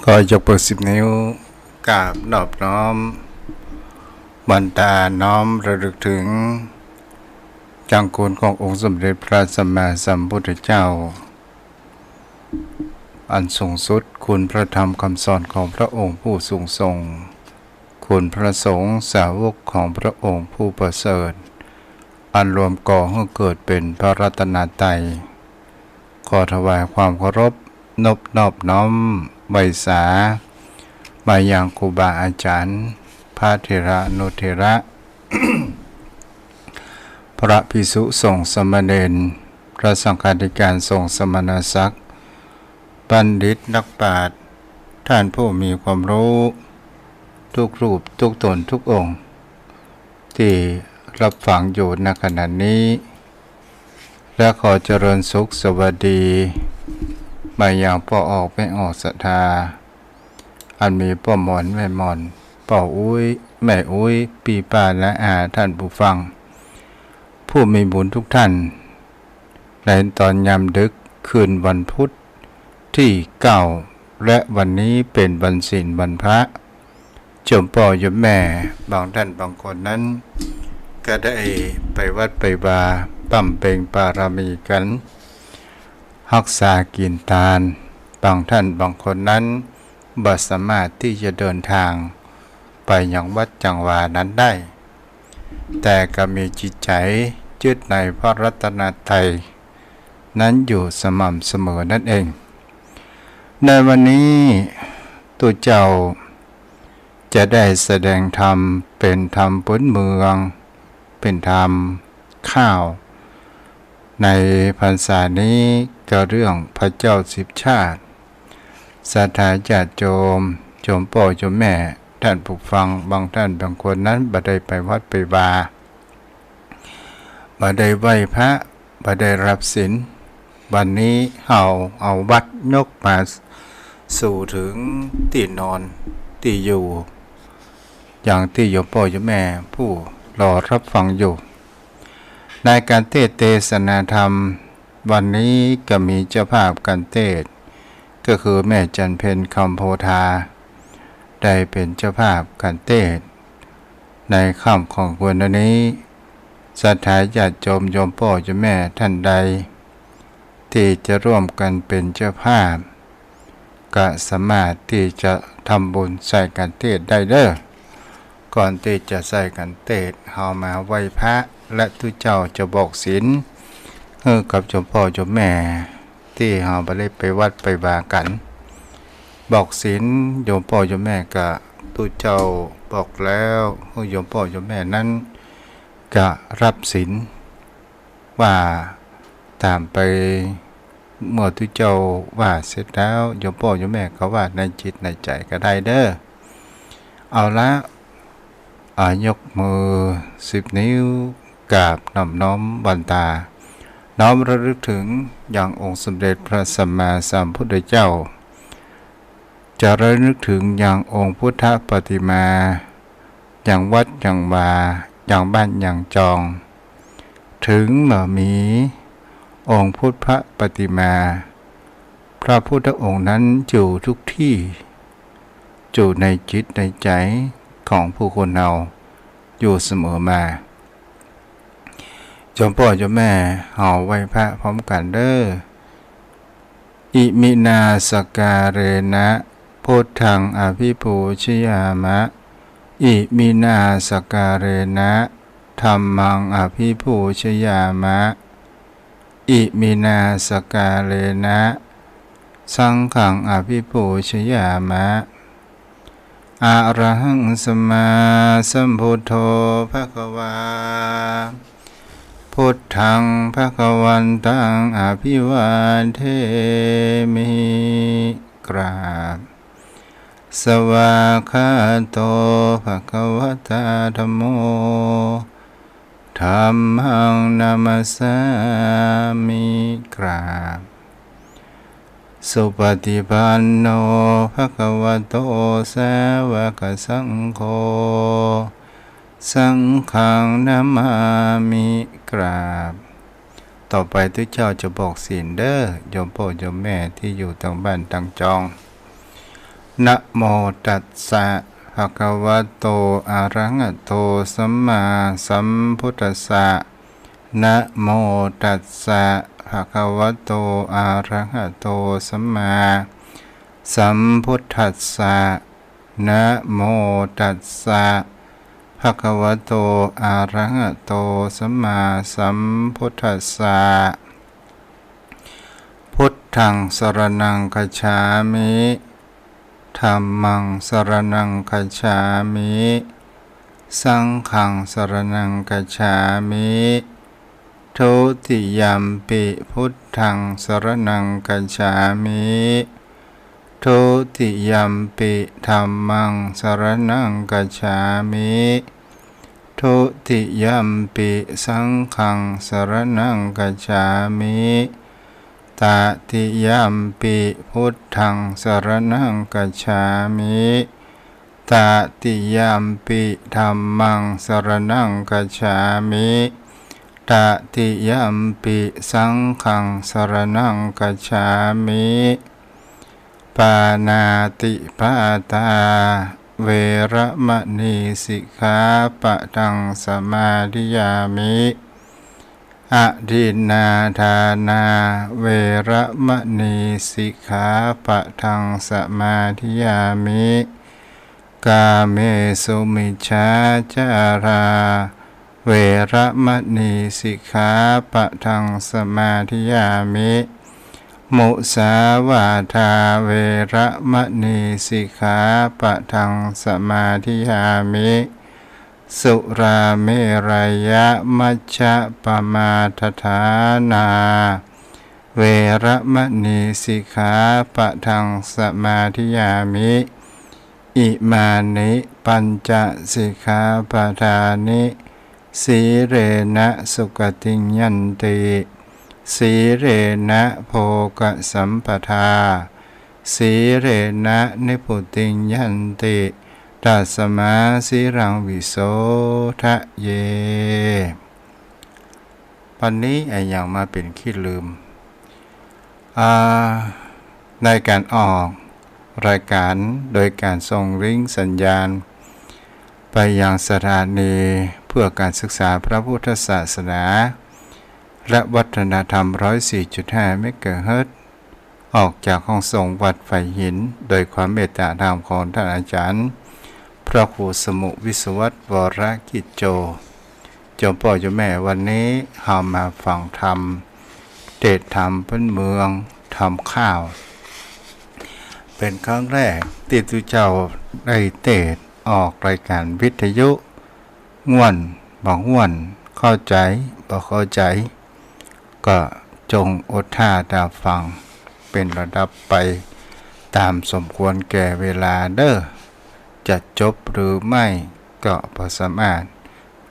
ก็ยกเปิด10 นิ้วกราบนอบน้อมบันดาน้อมระลึกถึงจังคุณขององค์สมเด็จพระสัมมาสัมพุทธเจ้าอันสูงสุดคุณพระธรรมคำสอนของพระองค์ผู้สูงส่งคุณพระสงฆ์สาวกของพระองค์ผู้ประเสริฐอันรวมก่อให้เกิดเป็นพระรัตนตรัยขอถวายความเคารพนอบน้อมใบสามายังครูบาอาจารย์พระเถระนุเถระ พระภิกษุสงฆ์สมณเณรพระสังฆาธิการสงฆ์สมณศักดิ์บัณฑิตนักปราชญ์ท่านผู้มีความรู้ทุกรูปทุกตนทุกองค์ที่รับฟังอยู่ในขณะนี้และขอเจริญสุขสวัสดีมาอย่างพ่อออกไม่ออกศรัทธาอันมีพ่อหมอนแม่หมอนพ่ออุ้ยแม่อุ้ยปีป้าและท่านผู้ฟังผู้มีบุญทุกท่านในตอนยามดึกคืนวันพุธที่9และวันนี้เป็นวันศีลวันพระโยมพ่อโยมแม่บางท่านบางคนนั้นก็ได้ไปวัดไปวาปั้มเป่งปารมีกันรักษากินทานบางท่านบางคนนั้นบ่สามารถที่จะเดินทางไปยังวัดจังหวานั้นได้แต่ก็มีจิตใจยึดในพระรัตนตรัยนั้นอยู่สม่ำเสมอนั่นเองในวันนี้ตัวเจ้าจะได้แสดงธรรมเป็นธรรมพื้นเมืองเป็นธรรมข้าวในพรรษานี้ก็เรื่องพระเจ้า10 ชาติศรัทธาญาติโยมพ่อโยมแม่ท่านผู้ฟังบางท่านบางคนนั้นบ่ได้ไปวัดไปวาบ่ได้ไหว้พระบ่ได้รับศีลวันนี้เอาวัดยกมาสู่ถึงที่นอนที่อยู่อย่างที่โยมพ่อโยมแม่ผู้รอรับฟังอยู่ในการเทศนาธรรมวันนี้ก็มีเจ้าภาพการเทศก็คือแม่จันเพ็ญคำโพธาได้เป็นเจ้าภาพการเทศในค่ำของวันนี้ศรัทธาญาติโยมพ่อโยมแม่ท่านใดที่จะร่วมกันเป็นเจ้าภาพก็สามารถที่จะทำบุญใส่การเทศได้เด้อก่อนที่จะใส่การเทศเฮามาไหว้พระและทุกเจ้าจะบอกศีลให้กับโยมพ่อโยมแม่ที่เฮาบ่ได้ไปวัดไปวากันบอกศีลโยมพ่อโยมแม่ก็ทุกเจ้าบอกแล้วให้โยมพ่อโยมแม่นั้นก็รับศีลว่าตามไปเมื่อทุกเจ้าว่าเสร็จแล้วโยมพ่อโยมแม่ก็ว่าในจิตในใจก็ได้เด้อเอาละยกมือ10 นิ้วกราบน้อมบันตาน้อมระลึกถึงอย่างองค์สมเด็จพระสัมมาสัมพุทธเจ้าจะระลึกถึงอย่างองค์พุทธปฏิมาอย่างวัดอย่างวาอย่างบ้านอย่างจองถึงมีองค์พุทธปฏิมาพระพุทธองค์นั้นอยู่ทุกที่อยู่ในจิตในใจของผู้คนเราอยู่เสมอมาโยมพ่อโยมแม่เฮาไหว้พระพร้อมกันเด้ออิมินาสการเรนะพุทธังอภิปูชยามะอิมินาสการเรนะ ธัมมังอภิปูชยามะอิมินาสกาเลนะสังฆังอภิปูชยามะอะระหังสัมมาสัมพุทโธภควาพุทธังภควันตังอภิวาเทมิกราบสวากขาโตภควตาธัมโมธัมมังนามัสสามิกราบสุปฏิปันโนภควโตสาวกสังโฆสังฆังนามามิกราบต่อไปทุกเจ้าจะบอกศีลเด้อโยมพ่อโยมแม่ที่อยู่ทางบ้านทางจองนะโมตัสสะภะคะวะโตอะระหะโตสัมมาสัมพุทธัสสะนะโมตัสสะภะคะวะโตอะระหะโตสัมมาสัมพุทธัสสะนะโมตัสสะภะคะวะโตอะระหะโตสัมมาสัมพุทธัสสะพุทธังสรณังคัจฉามิธัมมังสรณังคัจฉามิสังฆังสรณังคัจฉามิทุติยัมปิพุทธังสรณังคัจฉามิทุติยัมปิธัมมังสรณังคัจฉามิทุติยัมปิสังฆังสรณังคัจฉามิตติยัมปิพุทธังสรณังคัจฉามิตติยัมปิธัมมังสรณังคัจฉามิตติยัมปิสังฆังสรณังคัจฉามิปานาติปาตาเวระมณีสิกขาปะทังสมาธิยามิอะทินนาทานาเวระมณีสิกขาปะทังสมาธิยามิกาเมสุมิจฉาจาราเวระมณีสิกขาปะทังสมาธิยามิมุสาวาทาเวระมณีสิกขาปะทังสมาธิยามิสุราเมรัยมัชฌะปมาทฐานาเวระมณีสิกขาปะทังสมาธิยามิอิมานิปัญจสิกขาปทานิสีเรนะสุขติยันติสีเรนะโภคสัมปทาสีเรนะนิพุติยันติตัสมาสิรังวิโสทะเยวันนี้อย่างมาเป็นขี้ลืมในการออกรายการโดยการส่งลิงก์สัญญาณไปยังสถานีเพื่อการศึกษาพระพุทธศาสนาและวัฒนธรรม 104.5 เมกะเฮิรตซ์ออกจากห้องส่งวัดไฟหินโดยความเมตตาธรรมของท่านอาจารย์พระครูสมุวิศวัตวรกิจโจโยมพ่อโยมแม่วันนี้เรามาฟังธรรมเทศธรรมพื้นเมืองธรรมข้าวเป็นครั้งแรกที่ทุกเจ้าได้เทศออกรายการวิทยุง่วนบอกง่วนเข้าใจบอกเข้าใจก็จงอดท่าตาฟังเป็นระดับไปตามสมควรแก่เวลาเด้อจะจบหรือไม่ก็พอสามารถ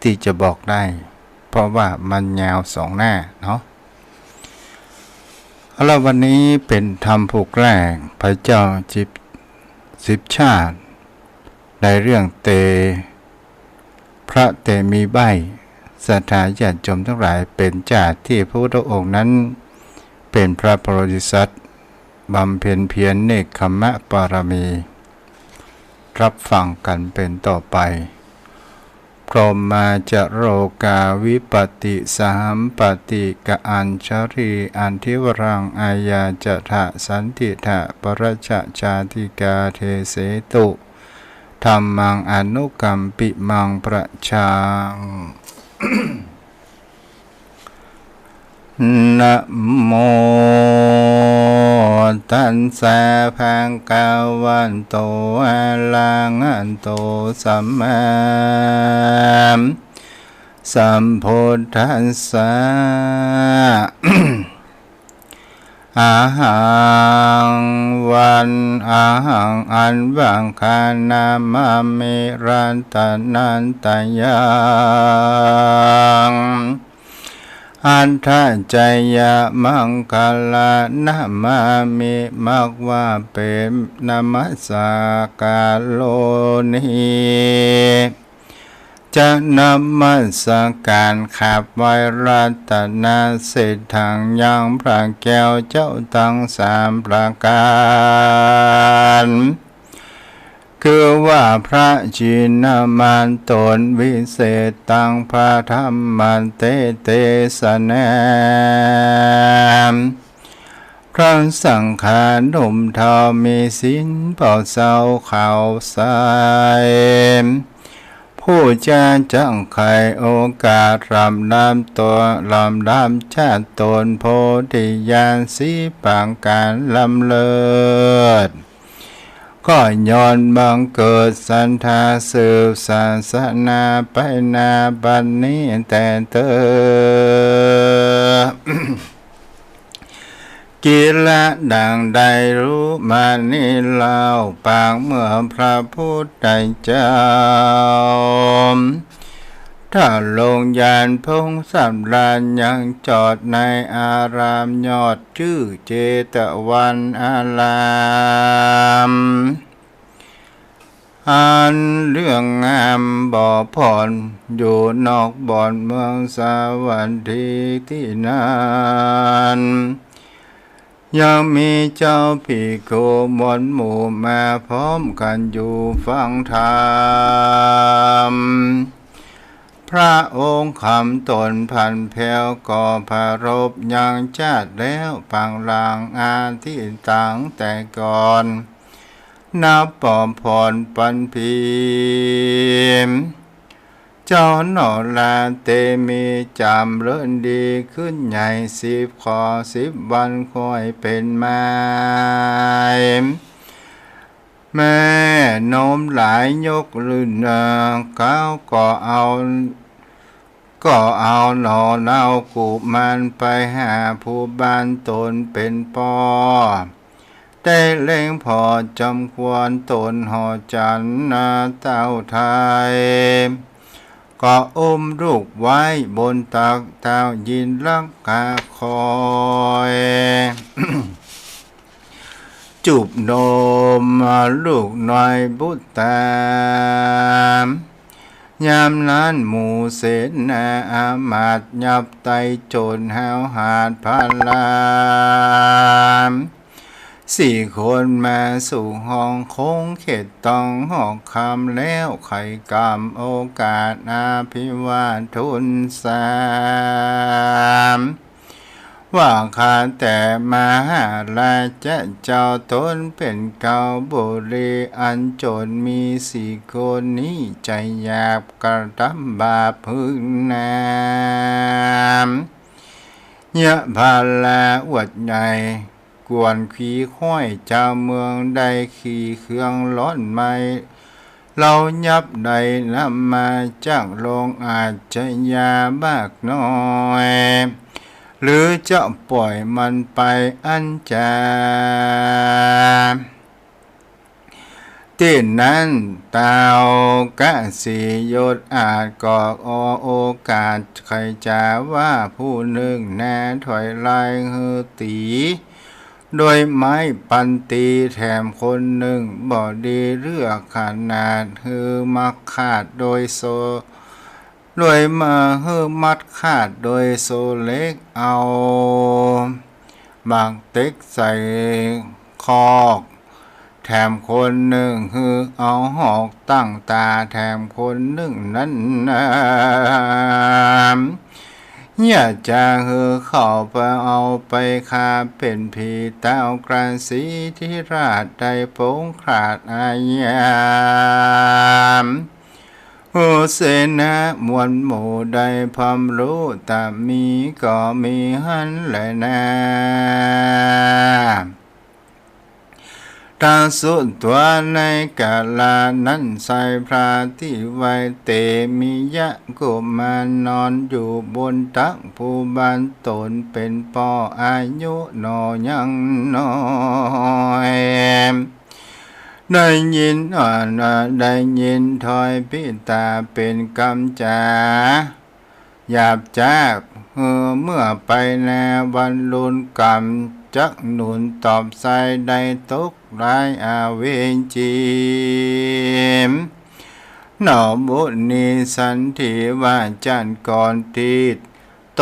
ที่จะบอกได้เพราะว่ามันยาวสองหน้าเนาะแล้ววันนี้เป็นธรรมผูกแรกพระเจ้าสิบชาติในเรื่องเตพระเตมีใบศรัทธาญาติโยมทั้งหลายเป็นญาติที่พระพุทธองค์นั้นเป็นพระโพธิสัตว์บำเพ็ญเพียรเนกขัมมะปารมีรับฟังกันเป็นต่อไปพรหมาจโรกาวิปติสามปฏิกะอัญชรีอันทิวรังอายาจทะสันติทะปรจชาติกาเทเสตุธัมมังอนุกัมปิมังประชัง นะโมตัสสะภะคะวะโตอะระหะโตสัมมาสัมพุทธัสสะ อาหังวันอาหังอันวังคานามามิรันตนันตยังอันทะจยะมังคลานามามิมักว่าเป็นนามัสสการโลนีจะนมัสการขับไว้รัตนาเศรษฐังยังพระแก้วเจ้าตั้งสามประการคือว่าพระจินมานตนวิเศษตังพระธรรมันเตสนามพระสังฆานุมทอมีสินเป่าเศร้าข่าวใสผู้จะจังไขโอกาสรำน้ำตัวลำน้ำชาติตนโพธิญาณสีปางการลำเลิศก็ย้อนบังเกิดสันทาสืบศาสนาไปนาบัดนี้แต่เตอ กิละดังใดรู้มานี้เล่าปางเมื่อพระพุทธเจ้าถ้าลงยานพงสำราญยังจอดในอารามยอดชื่อเจตวันอารามอันเรื่องงามบ่อผ่อนอยู่นอกบ่อนเมืองสวัสดีที่นั้นยังมีเจ้าภิกขุมวลหมู่มาพร้อมกันอยู่ฟังธรรมพระองค์คำตนพันแผ่วก่อพารบยังชาติแล้วปังลางอาที่ต่างแต่ก่อนนับปอมพรปันพีมเจ้าหนอลาเตมีจำเริญดีขึ้นใหญ่10 ข้อ10 วันค่อยเป็นไม้แม่โน้มหลายยกลื่นก้าวก็เอาหนอเน่ากูมันไปหาผู้บ้านตนเป็นป่อได้เล่งพอจำควรตนหอจันนาเต้าไทยก็อุ้มลูกไว้บนตักเต้ายินลักกาคอย จูบนมลูกน้อยบุตตามยามนั้นหมู่เสนาอามาตย์ยับไตโจรหาวหาดพานลาม4 คนมาสู่ห้องคงเขตต้องหอกคำแล้วไข่กำโอกาสอาภิวาททุนสามว่าข้าแต่มหาราชเจ้าตนเป็นเก่าบุรีอันโจรมี4 คนนี้ใจหยาบกระทำบาปพึงน้ำยะพาลาอวดใหญ่กวนขี้ห้อยเจ้าเมืองได้ขี่เครื่องร้อนไม้เรายับใดนำมาจากโรงอาจจะยาบากน้อยหรือจะปล่อยมันไปอันจาที่นั้นเต่ากะสียศอาจกอกโอกาสใครจะว่าผู้หนึ่งแน่ถอยลายฮือตีโดยไม้ปันตีแถมคนหนึ่งบ่ดีเรือขนาดฮือมักขาดโดยโซรวยมาฮือมัดขาดโดยโซเล็กเอาบางเต็กใส่คอกแถมคนหนึ่งฮือเอาหอกตั้งตาแถมคนหนึ่งนั้นอย่าจะฮือเข้าไปเอาไปคาเป็นผีเต้ากระสีที่ราชได้ปงขาดอายาม เสนะมวลหมู่ใดพร้อมรู้แต่มีก็มีหันแหละนะตาสุดตัวในกาลานั้นใส่พระที่ไว้เตมียะกุมารนอนอยู่บนตักผู้บานตนเป็นป่ออายุนอยังน้อยได้ยินได้ยินถอยพิตาเป็นกำจาหยาบจากเมื่อไปแนวันลุนกรรมจักหนุนตอบใส่ได้ตกร้ายอาเวจีมหนอบุญนีสันทิว่าจันก่อนที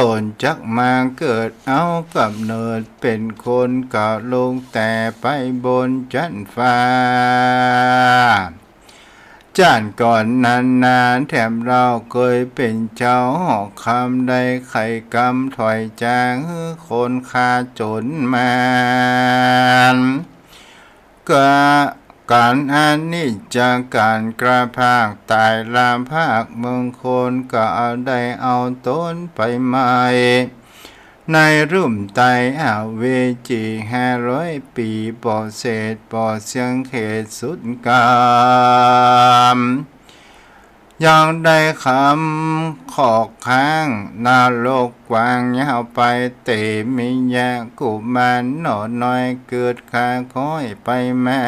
ตนจักมาเกิดเอากับเนิดเป็นคนกะลงแต่ไปบนจันฟ้าจานก่อนนานแถมเราเคยเป็นเจ้าหอกคำได้ไข่กำถอยจางคนคาจนมาก็การอันนี้จากการกระพากตายลามภาคเมืองคนก็ได้เอาต้นไปใหม่ในรุ่มไตเวจี500 ปีบ่อเศษบ่อเสียงเขตสุดกามยังได้คำขอกค้างนาโลกกว้างยาวไปเตมีแยกุมารหน่อน้อยเกิดขาค้อยไปแม่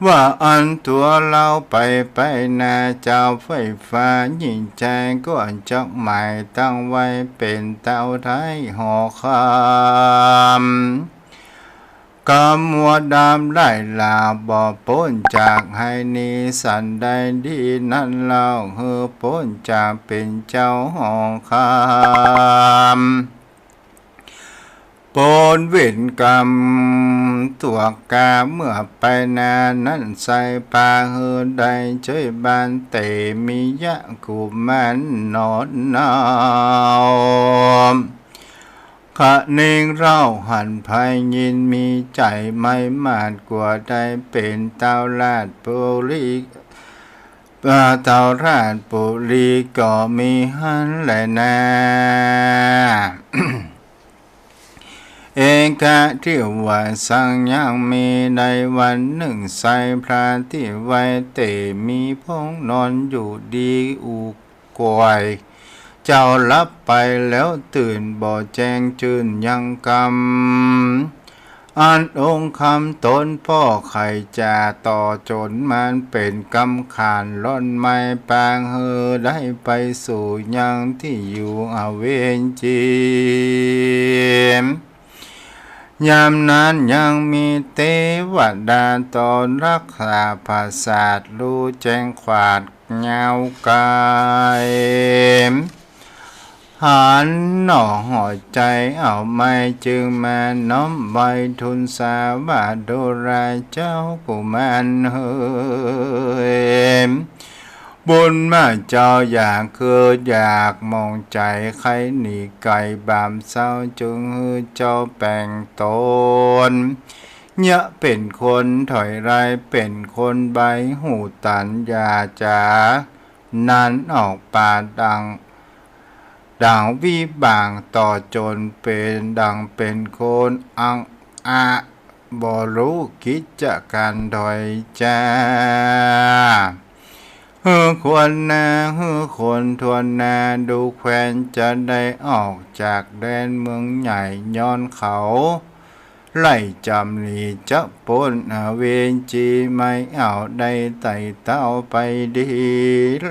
ว่าอันตัวเราไปนาเจ้าไฟฟ้ายิ่งใจก็จักหมายตั้งไว้เป็นเต้าไทยห่อคำกำมัวดำไล่ลาบ่พ้นจากให้นิสันใดดีนั้นเราพ้นจากเป็นเจ้าห่อคำปนเวรกรรมตัวกาเมื่อไปนานั้นใส่ปาได้ช่วยบานเตมียะกุมันนอนนาวขะเนงเราหันภัยยินมีใจไม่มาดกว่าได้เป็นเต้าลาดปุรีเต้าราดปุรีก็มีหันแหละนะเอกะที่ว่าสังยังมีในวันหนึ่งใส่พระที่ไว้เตมีพงนอนอยู่ดีอุกวยเจ้าลับไปแล้วตื่นบ่แจ้งจื่นยังกำอ่านองค์คำตนพ่อไข่จ่าต่อจนมันเป็นกำขานล้นไม้ปางได้ไปสู่ยังที่อยู่เวจีมยามนั้นยังมีเทวดาตนรักษาภาษาทรู้แจ้งขวาดเงากายหันหน่อห่อใจเอาไม่จึงมาน้อมใบทุนสาวาโดราเจ้ากุมารบุญมาเจ้าอยากคืออยากมองใจใครหนีไก่บามเศร้าจึงเจ้าแป่งตนเยอะเป็นคนถอยไรเป็นคนใบหูตันยาจานั้นออกปาดังวิบางต่อจนเป็นดังเป็นคนอังอาบรู้กิจการถอยจ้าควรนาควรทวนนาดูแควนจะได้ออกจากแดนเมืองใหญ่ย้อนเขาไล่จำลีจะปนเวจีไม่เอาได้ไต่เต้าไปดี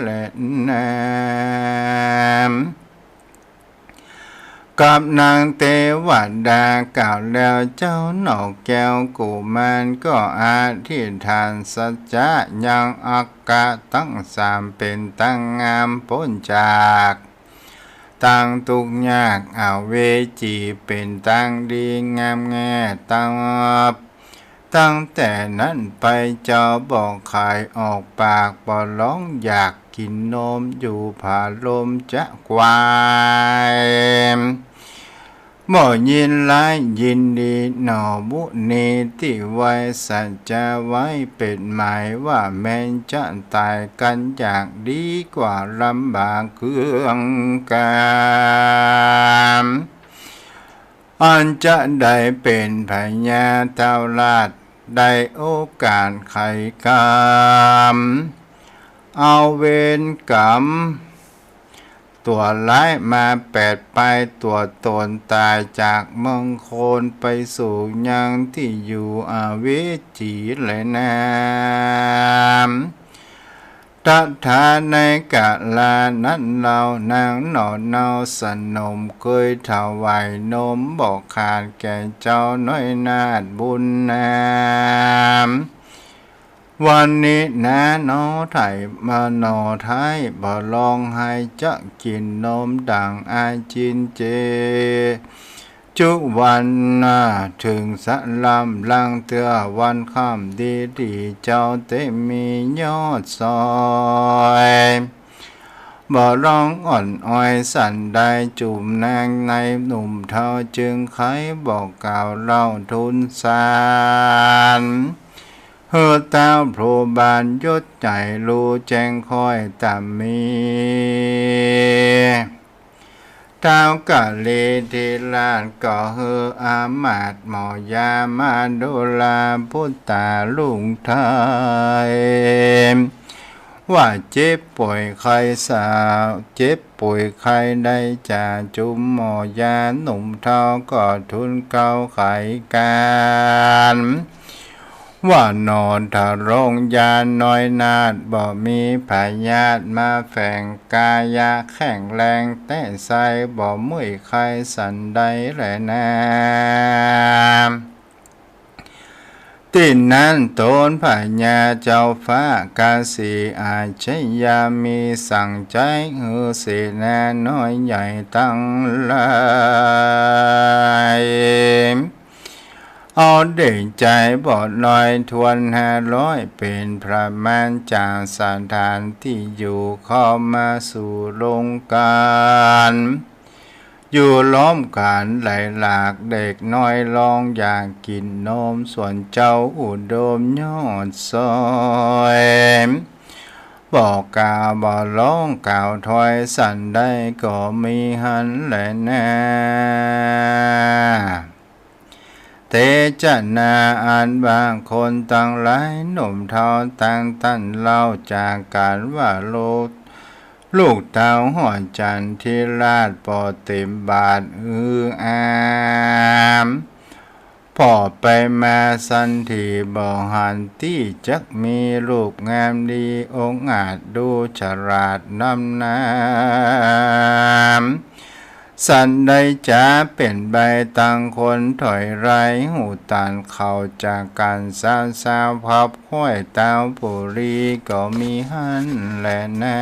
แหละน้ำกับนางเทวดากล่าวแล้วเจ้าหนอกแก้วกุมารก็อาธิษฐานสัจจะยังอากาตั้ง3เป็นตั้งงามพ้นจากตั้งทุกยากเวจีเป็นตั้งดีงามแง่ตั้งแต่นั้นไปเจ้าบอกขายออกปากบ่ร้องอยากกินนมอยู่ผาลมจะควาย บ่ยินร้ายยินดีหนอบุนีที่ไว้สัจจะไว้เป็นหมายว่าแม้นจะตายกันอยากดีกว่าลำบากเครื่องกามอันจะได้เป็นพญาเท่าราชได้โอกาสไขกรรมเอาเวรกรรมตัวร้ายมาแปดไปตัวตนตายจากเมืองโคนไปสู่ยังที่อยู่อเวจีเลยนะตัฐาในกาลานั้นเรานางหนอเนาสนมเคยถวายนมบอกขาดแก่เจ้าน้อยนาดบุญนามวันนี้นะน้อไทยมาหนอไทยบ่ลองให้จะกินนมดังอาจินเจจุวันถึงสะลำลังเตือวันค่ำดีดีเจ้าเตมียอดซอยบ่ร้องอ่อนอ้อยสั่นได้จุ่มนางในหนุ่มเท่าจึงไขบอกกล่าวเล่าทุนสารเฮือเต้าโผล่บานยศใจรู้แจ้งคอยตามมีเท้ากะเลทีลานก็เฮืออามาตหมอยามาดูลาพุทธาลุงไทยว่าเจ็บป่วยใครสาวเจ็บป่วยใครได้จ่าจุมหมอยาหนุ่มเท่าก็ทุนเก่าไขการว่านอนทารงยาน้อยนาดบ่มีพยาธิมาแฝงกายาแข็งแรงแต่ใส่บ่มือใครสันใดแหละนะตินนั้นโตนพญาเจ้าฟ้ากาสีอาชยามีสั่งใจหือเสนาน้อยใหญ่ตั้งหลายเอาเด็กใจบอดลอยทวน500เป็นพระมารจากสถานที่อยู่เข้ามาสู่โรงการอยู่ล้อมกันไหลหลากเด็กน้อยลองอยากกินนมส่วนเจ้าอุดมยอดซอยบอกกล่าวบ่ร้องกล่าวถอยสั่นได้ก็มีหันแหละนะเตจนาอันบางคนตั้งหลายหนุ่มเท่าตั้งตั้นเล่าจากการว่าลูกเต่าหัวจันที่ราดปอเต็มบาทอามพอไปมาสันทีบ่หันที่จักมีรูปงามดีองอาจดูฉลาดนำน้ำสันได้จะเป็นใบตังคนถอยไรหูตานเขาจากการสร้างสาวพับห้อยเต้าปุรีก็มีหันและน้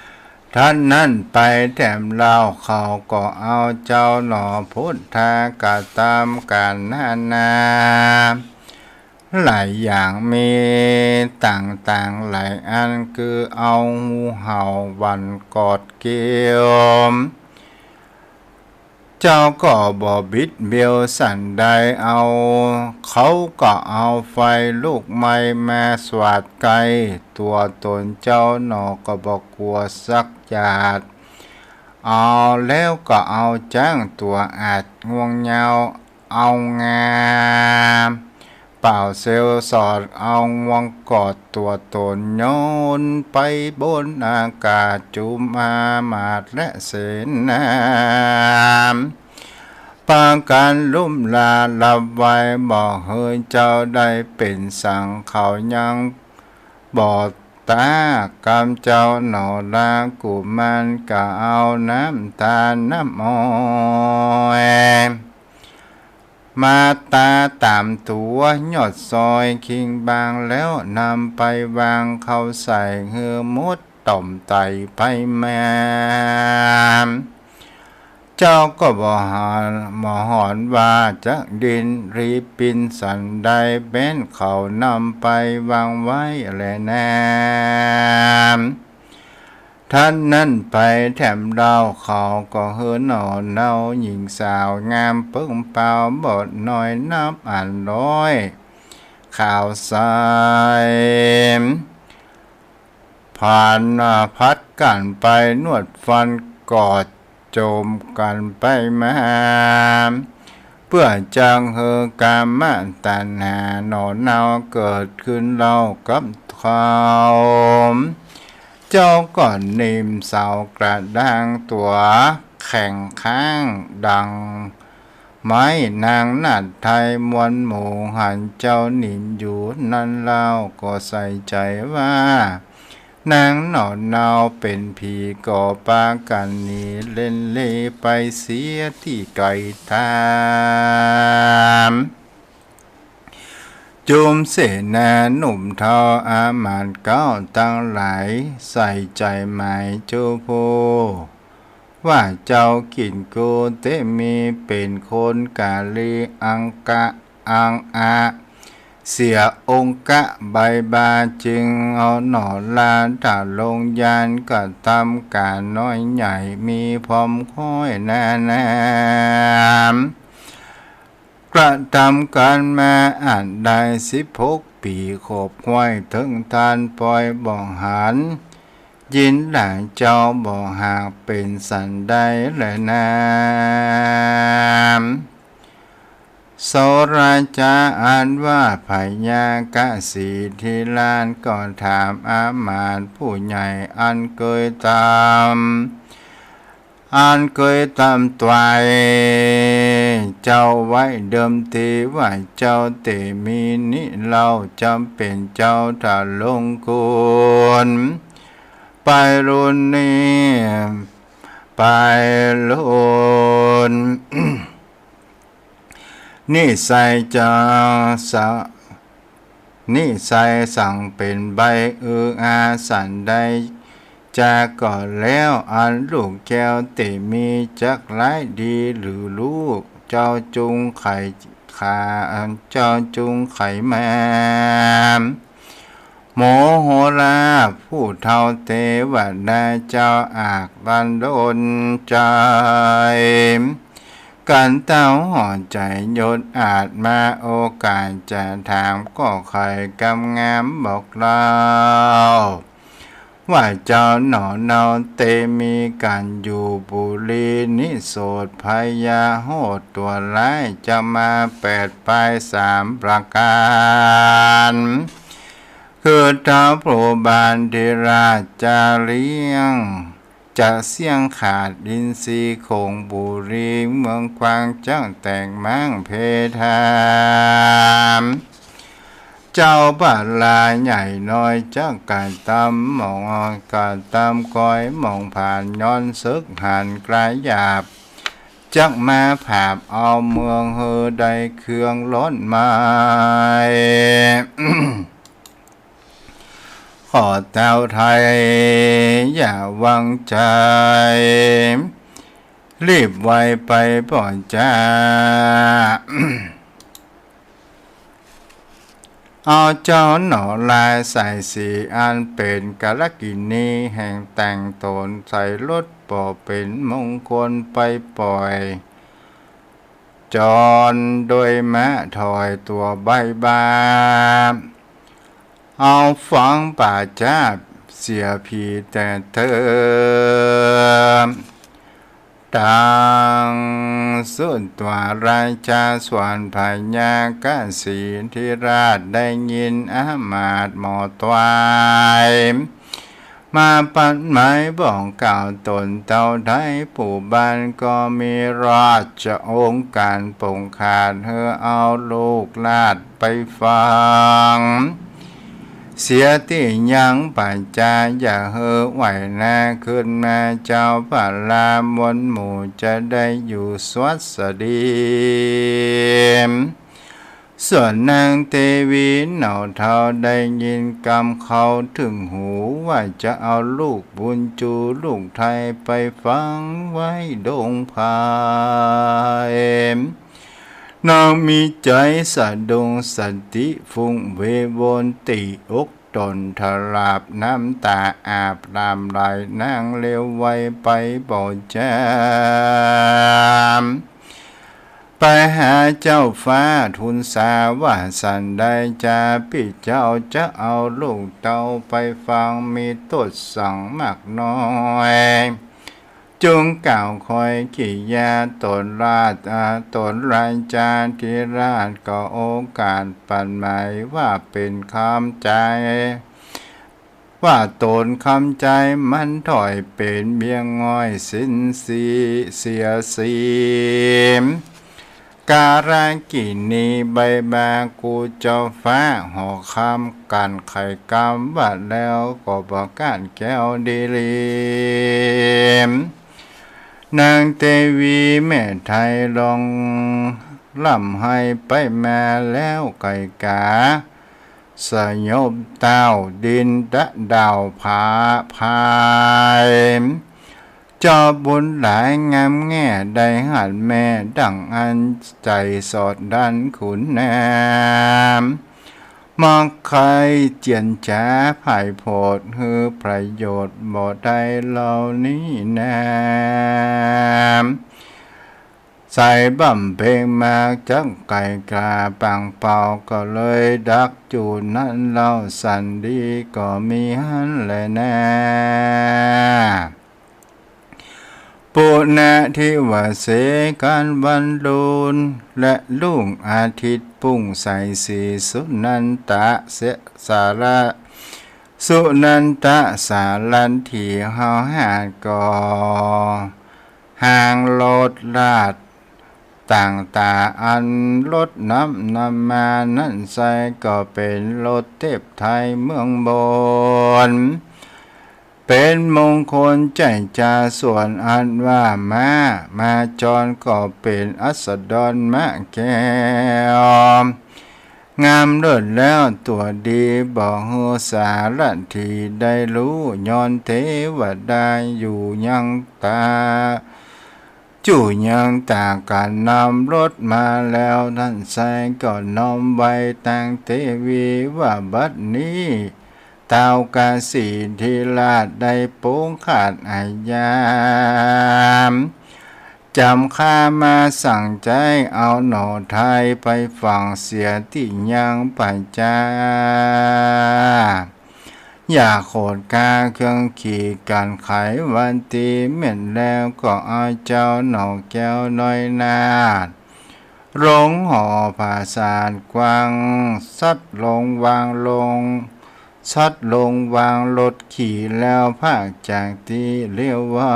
ำท่านนั่นไปแถมเล่าเขาก็เอาเจ้าหนอพุทธากาตามการนาหลายอย่างมีต่างๆหลายอันคือเอาหูเห่าวันกอดเกี่ยวเจ้าก็บ่บิดเบี้ยวสั่นใดเอาเขาก็เอาไฟลูกไม้มาสวาดไกลตัวตนเจ้าหนอก็บ่กลัวสักหยาดเอาแล้วก็เอาจ้างตัวอาจง่วงเหงาเอางามเป่าเซลสอดเอาวงกอดตัวตนโยนไปบนอากาศจุมอามาตและเสนาปางการลุ่มลาลับไว้บอกเฮ้ยเจ้าได้เป็นสั่งเขายังบอกตากำเจ้าหนอลากุมันก็เอาน้ำตาน้ำอ้อยมาตาตามตัวยอดซอยคิงบางแล้วนำไปวางเข้าใส่เหือมุดต่อมไตไปแม่เจ้าก็บ่หอนว่าจะดินรีปินสันใดเป็นเขานำไปวางไว้แลแนม ท่านนั่นไปแถมเราเขาก็เฮือหนอเนาหญิงสาวงามเปิ้งเปล่าบดน้อยนับอ่านร้อยข่าวสายผ่านพัดกันไปนวดฟันกอดโจมกันไปมาเพื่อจังเฮอกามตัณหาหนอนเนาเกิดขึ้นเรากับเขาเจ้าก่อนนิมเสากระด้างตัวแข่งข้างดังไม้นางนัดไทยมวลหมู่หันเจ้านินอยู่นั่นเล่าก็ใส่ใจว่านางหนอนเนาเป็นผีก่อปากันนี้เล่นเล่ไปเสียที่ไกลทามจุมเสนาหนุ่มเทาอามาตย์เก้าตั้งหลายใส่ใจหมายจูโพว่าเจ้ากินโกเตมีเป็นคนกาลีอังกะอังอาเสียองค์กะใบบาจึงเอาหนอลาถาลงยานก็ทำการน้อยใหญ่มีพร้อมค่อยนานกระทำการมาอ่านได้16 ปีขบควายถึงทานปล่อยบ่องหันยินหลายเจ้าบ่หากเป็นสันได้และนามโสราชาอ่านว่าพญากะสีทีลานก่อนถามอามาตย์ผู้ใหญ่อันเคยตามตวายเจ้าไว้เดิมทีว่าเจ้าเตมีนิเราจำเป็นเจ้าถ้าลงกุลไปรุนนี้ไปรุน นี่ใส่จะนี่ใส่สั่งเป็นใบอาสันได้จากก่อนแล้วอันลูกแก้วเตมีจักไล่ดีหรือลูกเจ้าจุงไข่ขาเจ้าจุงไข่แมมโมโหราผู้เท่าเทวดาเจ้าอาจบันดลใจกันเต้าห่อใจยศอาจมาโอกาสจะถามก็ใครกำงามบอกเราว่าเจ้าหนอเนาเตมีการอยู่บุรีนิโสดพยาโหดตัวร้ายจะมา8 ปลาย 3 ประการคือเท้าโปรบานเดราจาเลียงจะเสียงขาดดินทรีคงบุรีเมืองกวางจ้างแต่งมั่งเพทามเจ้าบ้านลาใหญ่น้อยจักการตำมองการตำก้อยมองผ่านย้อนซึกหันกลายหยาบจักมาผาบเอาเมืองเฮอได้เครื่องล้นไม้ ขอเต้าไทยอย่าวางใจรีบไวไปป่อนจ้า เอาเจ้าหนอลายใส่สีอันเป็นกาลกินีแห่งแต่งตนใส่รถป่อเป็นมงคลไปปล่อยจรโดยแม่ถอยตัวใบบาเอาฟังป่าจ้าเสียพีแต่เธอตังสุดตัวราชาส่วนพญากสีธิราชได้ยินอามาตย์หมอตวายมาปัดหมายบอกกล่าวตนเต่าไทยปู่บ้านก็มีราชองค์การปงขาดเธอเอาลูกลาดไปฟังเสียที่ยังปัจจาอย่าเฮอไหวหน้าขึ้นมาเจ้าพระลามวลหมู่จะได้อยู่สวัสดีส่วนนางเทวีเหนาเทาได้ยินกำเขาถึงหูว่าจะเอาลูกบุญจูลูกไทยไปฟังไว้ดงพายนางมีใจสะดงสติฟุ้งเววนติอก ตนทลาบน้ำตาอาบรามไหลนางเลี้ยวไว้ไปบ่แจมไปหาเจ้าฟ้าทูลสาว่าสันใดจะพี่เจ้าจะเอาลูกเต้าไปฟังมีตดสั่งมากน้อยจงกล่าวคอยกิยาตนราชตนรายจาธิราชก็โอกาสปันหมายว่าเป็นคำใจว่าตนคำใจมันถอยเป็นเบียงง่อยสินสีเสียสีมการากินีใบบากูเจ้าฟ้าหอคำกันไข่กำว่าแล้วก็บอกการแก้วดีลีมนางเทวีแม่ไทยลองล่ำให้ไปมาแล้วไก่กาสยบเต้าดินดะดาวผาพายจอบุญหลายงามแง่ได้หันแม่ดังอันใจสอดดันขุนแนมมองใครเจียนจ้าภายโพดฮือประโยชน์บ่ได้เหล่านี้แนมใส่บ่ำเพลงมากจังไก่กาปังเป่าก็เลยดักจูนั้นเล่าสันดีก็มีหันแลแน่ปุณะทิวเสกันวันลุนและลุ่งอาทิตย์ปุ่งใสสีสุนันตะเสสาระสุนันตะสาลันที่เฮาหาก่อห่างโลดลาดต่างตาอันรถน้ำมานั่นใส่ก็เป็นรถเทพไทยเมืองบนเป็นมงคลใจจาส่วนอันว่ามาจรก็เป็นอัสดรมะแก้วงามเลิศแล้วตัวดีบอกหัวสารทีได้รู้ย้อนเทวดาอยู่ยังตาจู่ยังตาการนำรถมาแล้วท่านใส่ก็น้อมไว้ตั้งเทวีว่าบัดนี้เต้ากาสีทีราชได้โป้งขาดอายามจำข้ามาสั่งใจเอาหน่อไทยไปฝังเสียที่ยังปัญจาอย่าโขดกาเครื่องขี่กันไขวันตีเหม็นแล้วก็เอาเจ้าหน่อแก้วน้อยนาดร้องห่อผาสารกวางสัดลงวางลงชัดลงวางรถขี่แล้วภาคจากที่เลี้ยวไว้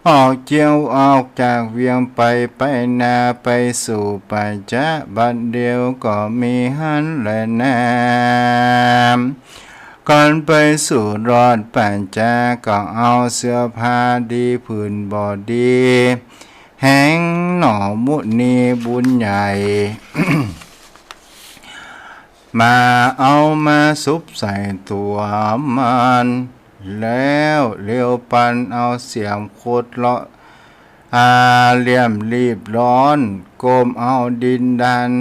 ออกเจียวออกจากเวียงไปนาไปสู่ปัจจะบัดเดียวก็มีหันและแนมก่อนไปสู่รอดปัจจาก็เอาเสื้อผ้าดีผืนบอดีแห้งหน่อมุนีบุญใหญ่ มาเอามาซุบใส่ตัวมันแล้วเลี้ยวปันเอาเสียมโคตรเลาะเหลี่ยมรีบร้อนโกมเอาดินดัน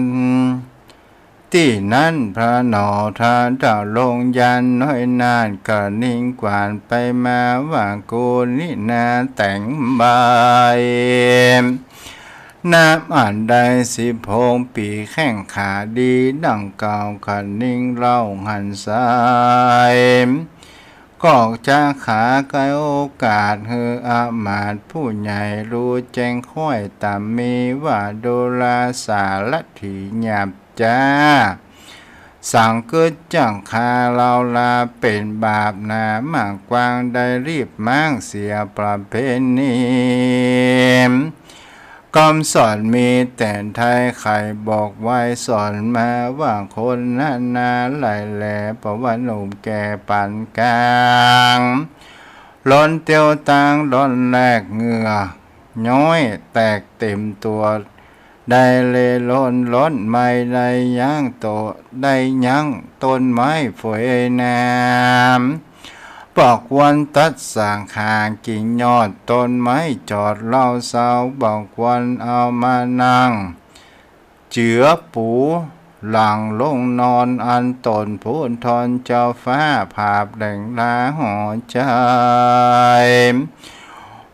ที่นั้นพระหนอทาดาวลงยันน้อยนานกะนิ่งกวานไปมาว่าโกนินาแต่งใบน้ำอ่านได้สิพงปีแข้งขาดีดังเก่าขันนิ่งเล่าหันสายกอกจากขาไกลโอกาสเฮืออามาตผู้ใหญ่รู้แจ้งค่อยตามมีว่าโดลาสาลัทธิหยาบจ้าสั่งเกิดจังคาเราลาเป็นบาปนามากกวางได้รีบมั่งเสียประเพณีคำสอนมีแต่ไทยใครบอกไว้สอนมาว่าคนนาไหลแหล่ประวัติหนุ่มแก่ปันกลางล้นเตียวตางล้นแลกเหงื่อย้อยแตกเต็มตัวได้เลยล้นไม่ได้ยั้งโตได้ยั้งต้นไม้ฝอยน้ำบอกวันตัดสางหางกิ่งยอดต้นไม้จอดเล่าเศร้าบอกวันเอามานั่งเจือปู หลังลงนอนอันตนพูนทอนเจ้าฟ้าภาพแดงลาหอใจ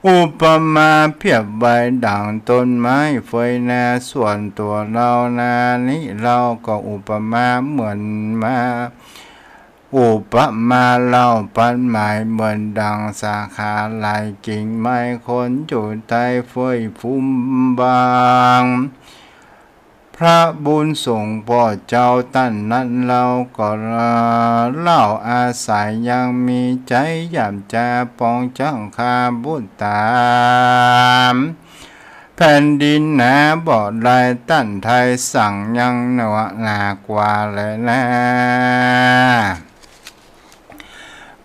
อุปมาเพียบใบดังต้นไม้เฟยนาส่วนตัวเรานานี้เราก็อุปมาเหมือนมาอุปมาเล่าปันหมายเหมือนดังสาขาลายกิ่งไม้คนจุดใต้เฟยฟุ้มบางพระบุญส่งพ่อเจ้าตั้นนั้นเราก็เล่าอาศัยยังมีใจยำจาปองจังคาบุญตามแผ่นดินหนาบอดลายตั้นไทยสั่งยังหนวหนากว่าเลยนะ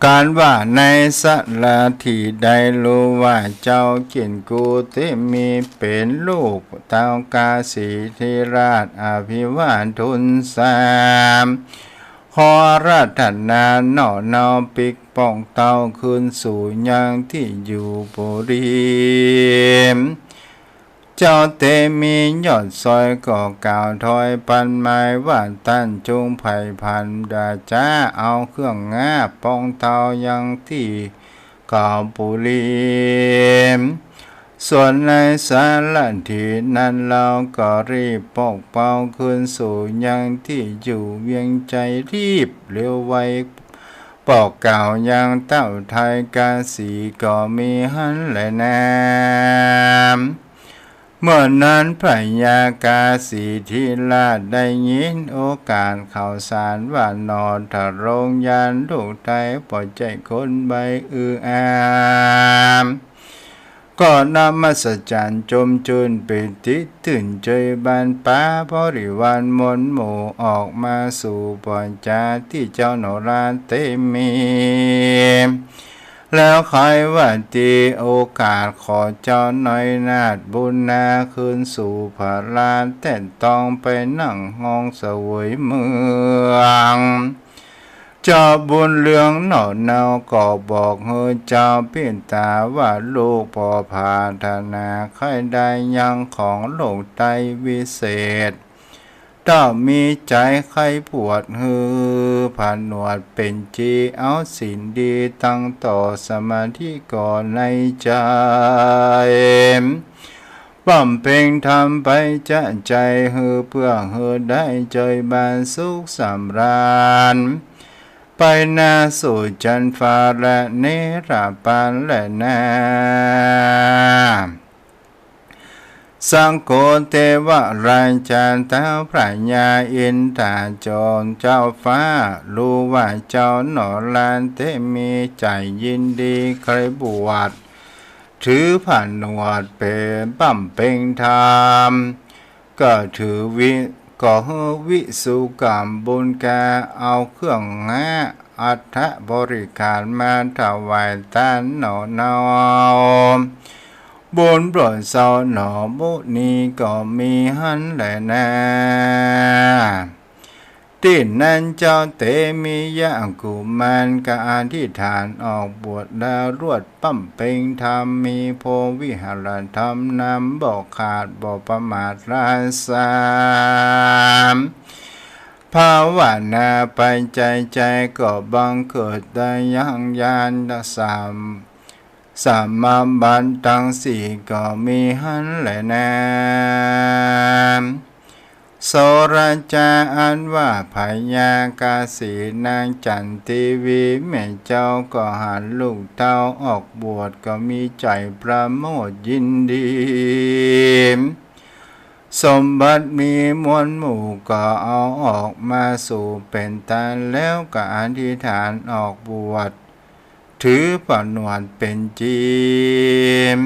การว่าในสัตละที่ใดรู้ว่าเจ้าเกียนกูที่มีเป็นลูกเต้ากาสีธิราชอภิวาททุนสามขอรัตนาหน่อเนาปิกป้องเต้าคืนสู่ยังที่อยู่บุรีเจ้าเตมียอดซอยก่อกล่าวถอยปันไม้ว่าตั้นจุงไผ่พันดาจ้าเอาเครื่องงาป้องเตายังที่ก่อบุรีส่วนในสารที่นั้นเราก็รีบปกเป้าคืนสู่ยังที่อยู่เวียงใจรีบเร็วไวบอกกล่าวยังเต้าไทยกาสีก็มีหันแหละน้ำเมื่อนั้นพระยากาสีทิราชได้ยินโอกาสข่าวสารว่านอทะโรงยานลูกไทยปล่อยใจคนใบอามก็นำมาสัจจันจมจุนปิติตื่นใจบานป้าบริวารมนหมู่ออกมาสู่ปล่อยจาที่เจ้าโนราเตมีแล้วใครว่าตีโอกาสขอเจ้าน้อยนาดบุญนาคืนสู่พระลานแต่ต้องไปนั่งห้องเสวยเมืองเจ้าบุญเรืองหน่อเนาก็บอกเฮอเจ้าเปลี่ยนตาว่าลูกพอพาธนาใครได้ยังของโลกไตวิเศษต้องมีใจใครปวดฮือผ่านหนวดเป็นจีเอาสินดีตั้งต่อสมาธิก่อนในใจบ่มเพ่งทำไปจะใจฮือเพื่อฮือได้ใจบานสุขสำราญไปนาสู่จันฟ้าและเนราปานและนาสังโฆเทวราชาเท้าพระญาอินทราจรเจ้าฟ้ารู้ว่าเจ้าหนอลานเตมีใจยินดีใครบวชถือผ่านหนวดเป็นบั้มเพ่งธรรมก็ถือวิสุกรรมบุญกาเอาเครื่องงาอัฐบริการมาถวายท่านหนอนบุญโปรดเศร้าหนอบุนีก็มีหันแหละนะที่นั้นเจ้าเตมียะกุมารกอธิษฐานออกบวชแล้วรวดปั้มเพ่งธรรมมีโพวิหารธรรมนำบอกขาดบอกประมาทราสามภาวนาไปใจก็บังเกิดได้ยังญาณสามมาบันตังสี่ก็มีหันแหละนะโสราจาอันว่าพญากาสีนางจันทีวีแม่เจ้าก็หันลูกเต้าออกบวชก็มีใจประโมทยินดีสมบัติมีมวลหมู่ก็เอาออกมาสู่เป็นตาแล้วก็อธิษฐานออกบวชถือปนวดเป็นจีม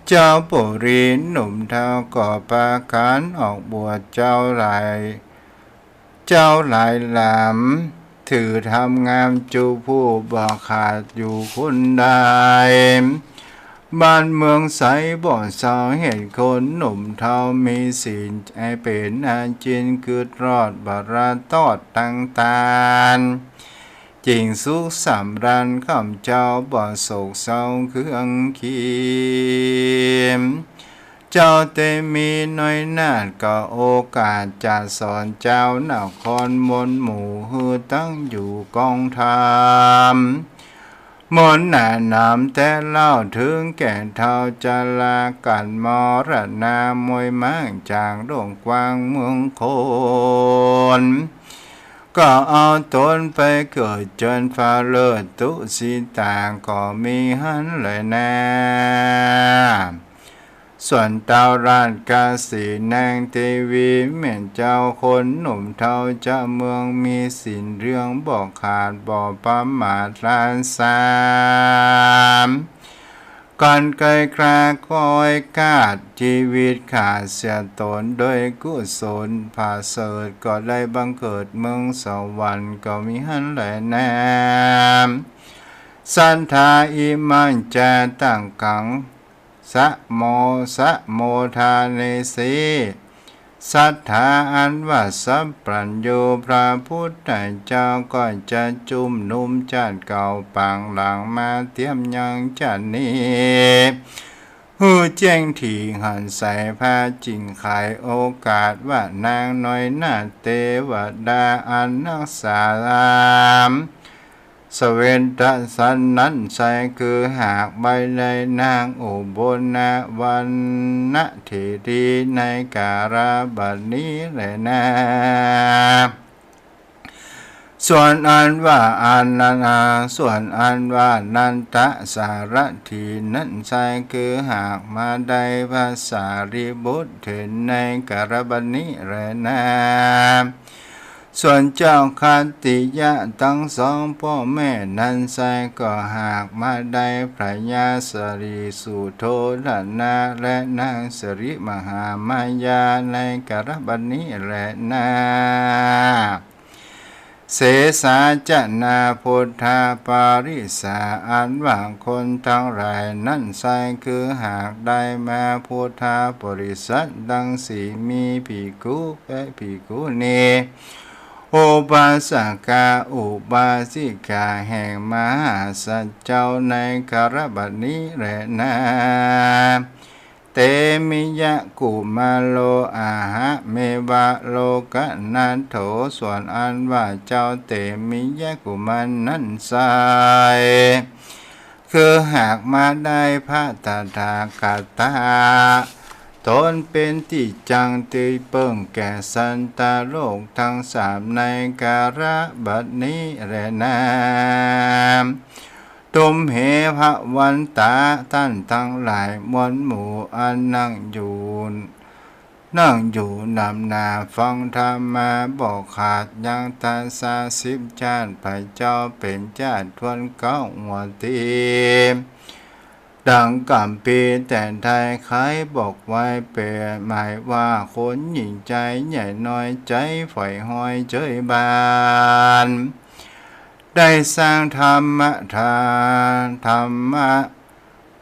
เจ้าปุรีหนุ่มเท้าก่อปาการออกบวชเจ้าหลายหลำถือทำงามจูผู้บ่ขาดอยู่คุณใดบ้านเมืองใสบ่สาวเห็นคนหนุ่มเท้ามีศีลไอเป็นอาจินเกิดรอดบาราตอดตั้งตานจริงสุขสำราญคำเจ้าบ่โศกเศร้าเครื่องเคียม เจ้าเตมีน้อยนาดก็โอกาสจะสอนเจ้านครมนหมู่ฮือตั้งอยู่กองธรรมมนหน้านำแต่เล่าถึงแก่เท่าจะลากันมรณามวยมั่งจางโด่งกว้างเมืองโคนก็เอาตนไปเกิดจนฟ้าเลิศตุสิตางก็มีหันเลยนะส่วนดาวราชกาสีนางเทวีเหมือนเจ้าคนหนุ่มเท่าจะเมืองมีสินเรื่องบอกขาดบอกประมาทลานสามก่อนไกลคราคอยกาดชีวิตขาดเสียตนโดยกุศลผาเสดก็ได้บังเกิดเมืองสวรรค์ก็มีหันแหละแนมสันทาอิมันจะตั้งกังสะโมทาเนสีสัทธาอันว่าสัพพัญญูพระพุทธเจ้าก็จะจุมนุมจัดเก่าปังหลังมาเตรียมยังจัดนี้หูแจ้งที่หันใส่ผ้าจิงขายโอกาสว่านางน้อยนาเทวดาอันนักษามสเวนตสันนั้นใส่คือหากใบในนางอุบลวันนะเทรีในการาบัดนี้แหละนะส่วนอันว่าอันนาส่วนอันว่านันตะสารถีนั้นใส่คือหากมาได้ภาษาริบุตรถึงในการาบัดนี้แหละนะส่วนเจ้าคันติยะทั้งสองพ่อแม่นั้นใส่ก็หากมาได้พระยาสรีสุโธธนาและนางสริมหามายาในกรบันนี้แหละนาเสสาจนาพุทธาปาริสาอันว่างคนทั้งหลายนั่นใส่คือหากได้มาพุทธาบริษัทดังสีมีภิกขุและภิกขุณีอุบาสกาอุบาสิกาแห่งมหาสัจเจ้าในคารบัดนี้แหละนะเตมิยะกุมาโลอาหะเมวะโลกะนันโถส่วนอันว่าเจ้าเตมิยะกุมันนั้นใสคือหากมาได้พระตถาคตตนเป็นที่จังตีเปิ่งแก่สันตาโลกทั้งสามในการะบัดนี้แลนะตุมเหภวันตาท่านทั้งหลายมวลหมู่อันนั่งอยู่นำนาฟังธรรมาบอกขาดยังตาสาสิบชาติพระเจ้าเป็นชาติทวนเก้าหัวตีดังกำปีแต่ไทยใครบอกไว้เปรหมายว่าคนหญิงใจใหญ่น้อยใจฝอยห้อยเจยบานได้สร้างธรรม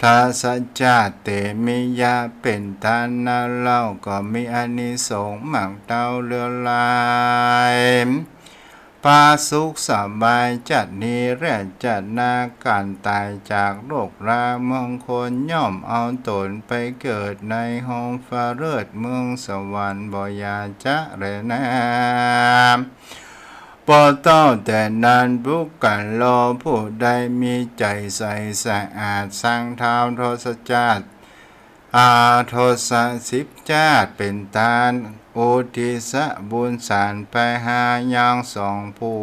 ทัสจาเตมิยาเป็นทานนาเล่าก็มีอานิสงส์หมั่งเต้าเรือลายปาสุขสบายจัดนี้แร่จัดนาการตายจากโรคราเมืองคนย่อมเอาตนไปเกิดในห้องฟ้าเลิศเมืองสวรรค์บ่ยาจะเรนาปอเต้าแต่นานบุกกันรอผู้ใดมีใจใสสะอาดสร้างเท้าโทสจัดโทสะสิบจาดเป็นตาลอุทิศบุญสารไปหายังสองผู้